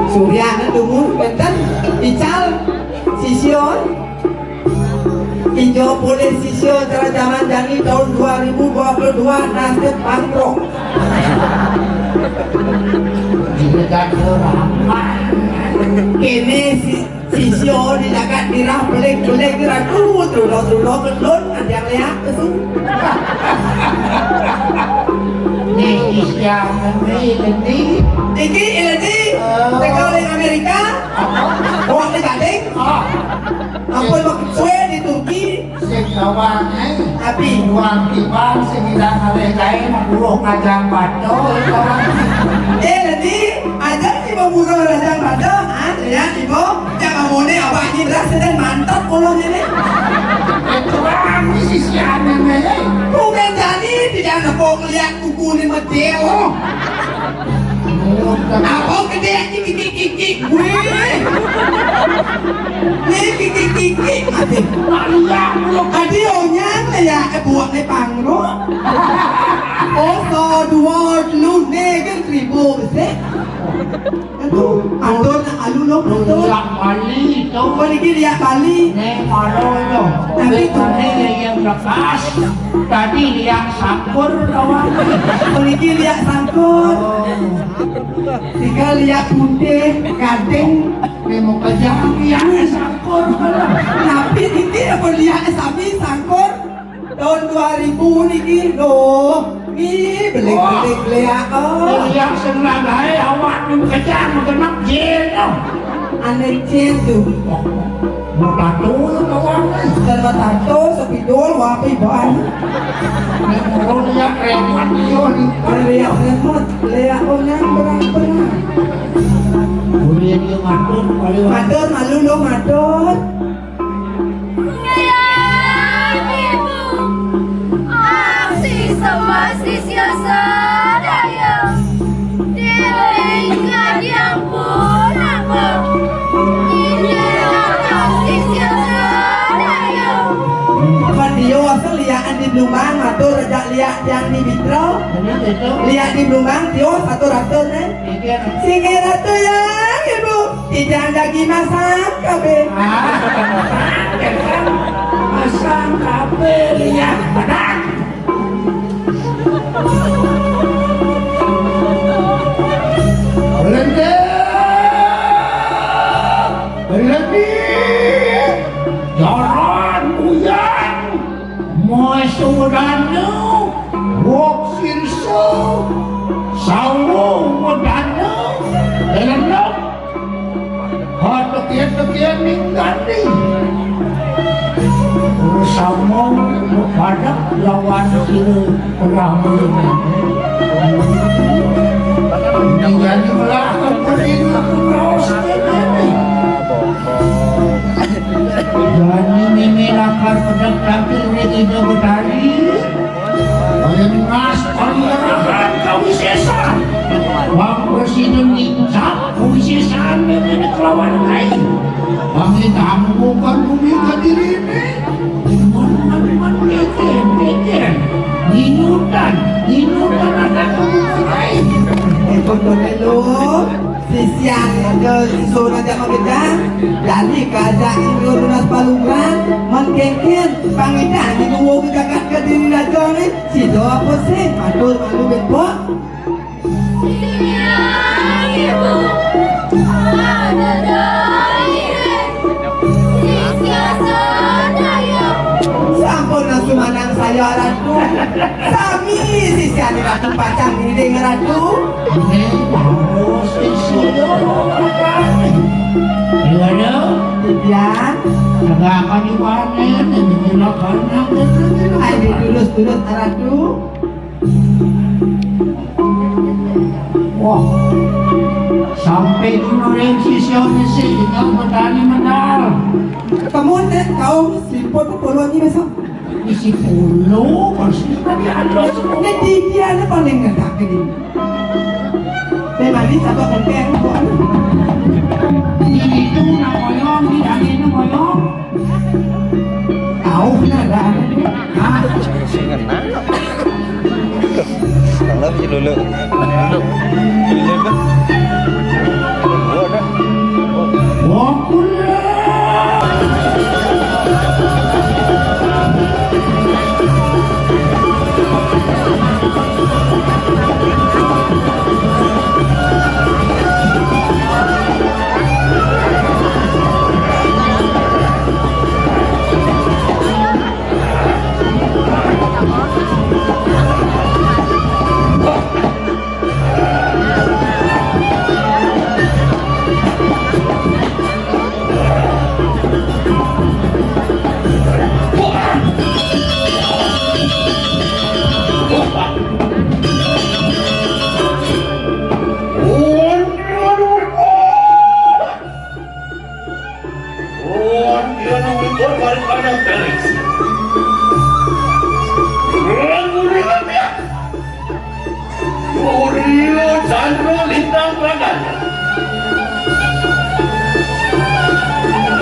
Surya na dumur benten ical sisio hijau boleh sisio cara zaman jani tahun 2022 nasib bangkrut ini sisio dijaga dirah belik-belik diraku terus kendun ada yang lihat itu ini siapa ini tegal di Amerika uang di Gading apa makin suwe di Turki sekawannya tapi uang tiba sekitar hari-hari memburuh kacang batu nanti ada si memburuh kacang batu ya ibu jangan mau nih apa ini berasa dan mantap kalau ini kecuali si siapa ini bukan jadi tidak nepok lihat kuku ini medel apa gede kiki wih ini kiki mati adi onyang ya buatในปังรู้โอ้ก็ดูลูกเน่กันกรีบเสร็จitu andon alu lo betul yang Bali itu Bali dia Bali nih malu itu tapi tadi yang lepas tadi yang sangkur kawan Bali dia sangkur tiga lihat putih gading memang kejam yang sangkur tapi ini apa lihat sapi sangkur tahun 2000 niki loh ini belik-belik lihat yang senang aja awak ni kejam kena jel aneh jel tu mau tato kawan dan tato sepidol wapi bahan memang lihat remat lihat lihat orang berang boleh dia matur malu lo matur sama sisya sadaya diingat yang pun aku ini sisya sadaya video asal lihat di Blumbang matur rejak lihat yang di Bitro lihat di Blumbang dia satu ratus singgih ratu ya ibu tidak lagi masak kabe masak kabe lihat padang jalan uyan masudanu wok sirso sawo modanu dalam hatian ninggani sama pada lawan siru peramu ninggani melakukan perintah terus jadi mimi lakar pedang tampil di ide betari yang ngas pangerahan kawisesa wang presiden incap kawisesaan mimi kelawan lain wangi tamu kan bumi ke diri ini man keken inutan ada kamu lain itu dulu sisian ke zona jama kita jadi keadaan lunas palungan mengkengken pangitan di nuwo kakak ke diri raja ni si doa posen matur malu bepo ibu ada daire sisya sadaya sampun nasu manang saya ratu sami sisian di ratu pacang ini dengan ratu Gimana? Tidian Nggak akan dipanen, dilakukan ayo dulus ratu wah sampai dulu yang sisya yang petani menal kamu deh kau siput puluhan ini besok isi puluh pasti tadi ada semua ini Tidian paling ngedak ini memang ini siapa kenteng ini itu nak koyong, ini koyong tahu nada Singan na. Lang lagi lulu. Lulu. Lulu. Lulu. anu lintang ragan.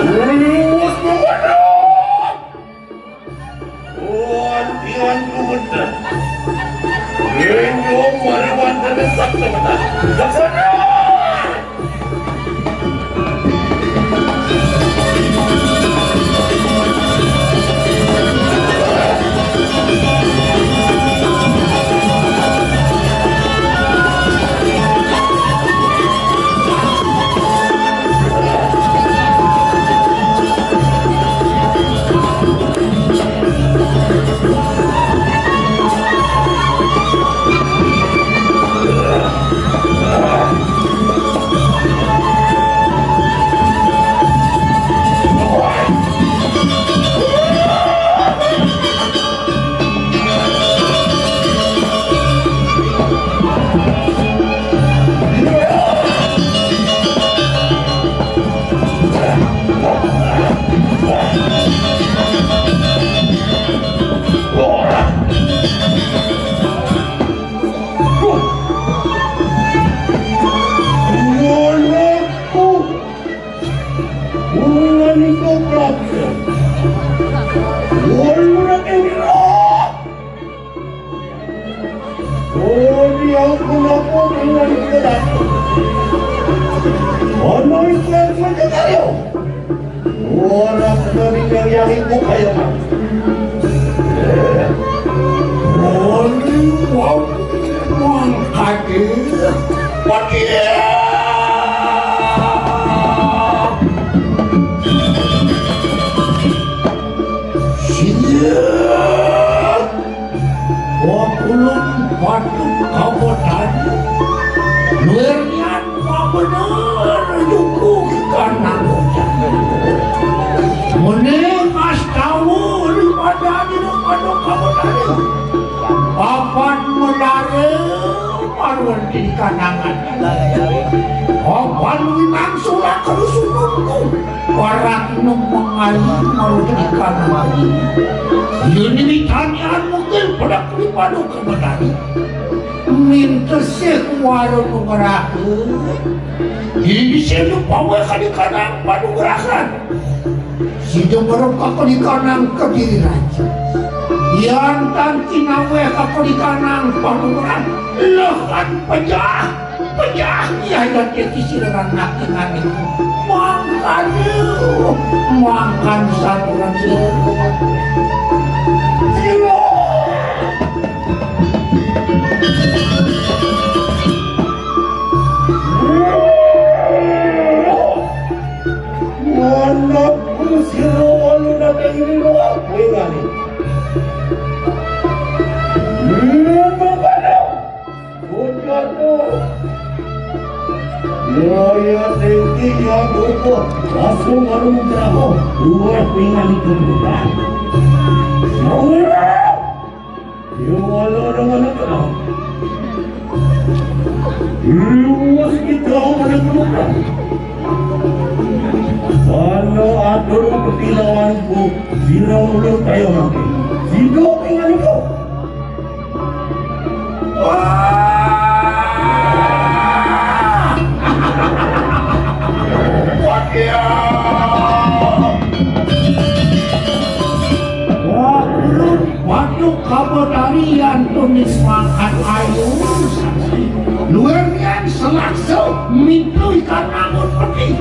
Lulus kumadang. Tian kumadang. Enyo mariwan teresak teman. Laksana. Orang dari yang ibu kayak Meneng mas tahu daripada daripada kamu tadi. Papan melare maruan di kanangan. Papan winang surat kerusunku. Warak nung mengalih maru di kanangan. Ini ditanyaan mungkin pada kelipadu kamu tadi. Minta sekuaru mengerahkan. Ini saya lupa di kanang padu gerakan. Sido merokok di kanang kediri raja. Yang tanti nawe kako di kanang panuran. Lehan pejah. Ya dan kekisi dengan nakingan itu. Makan saluran sido. Ya tinggi ya buku langsung baru berapa dua pingan itu bukan ya walau dengan apa luas kita mana bukan kalau atur kepilauanku sirau mulut kayu nanti sido pingan itu waktu kamu tarian tunis makan ayu luarnya selakso mintu ikan anggun peti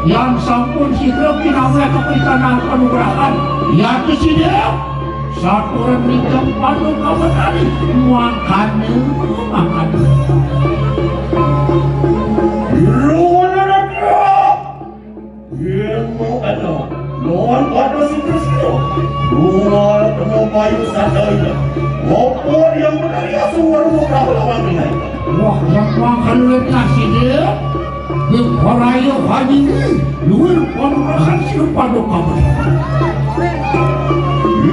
yang sampun sidro kinawe ikan anggun penugrahan ya itu sidro satu remikam panu kamu tari makan Mohon pada situ-situ dua temu payu sadaya opor yang menari asuhan muka lawan ini wah yang makan nasi dia berkorayo haji luar penugasan siapa pada kamu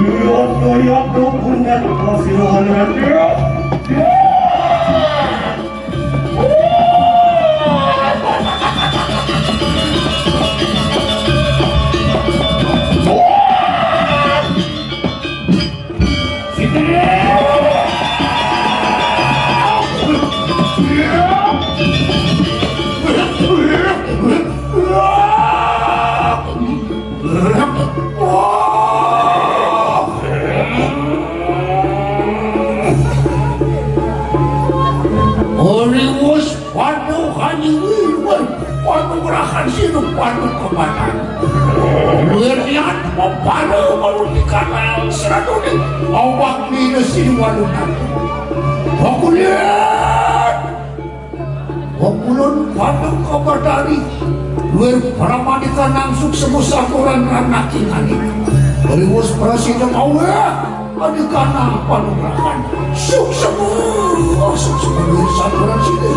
iya kaya punya kasihan dia Oriwus padu haniwin padu gerakan sinu padu kemana Lerian mempadu malu di kanal seraduni awak nina sini walunan aku lihat Wakulun padu kemadari luar pramadita nangsuk semusakuran anak ingani Oriwus prasidam awak Adi kanang panurahan Suk semua luar sakuran sini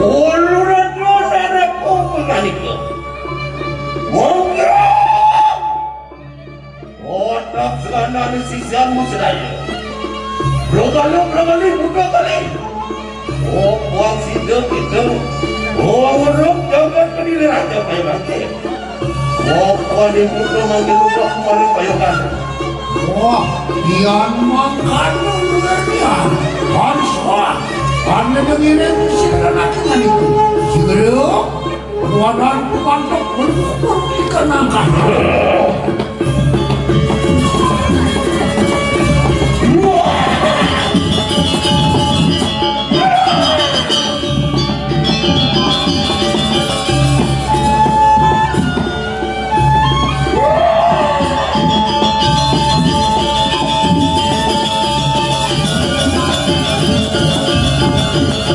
Uluran dosa repo menganika Mongrong Otak kanan sisamu sedaya Blogali buka kali Oh buang sidok itu Oh orang jangan kediri raja payabate Oh buang di buka manggil buka kemarin payokan Wah, kian makan luar harus wah, karena dengerin si anak itu, si geruk, wadah pantok berkumpul ikan angkat.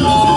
Thank you.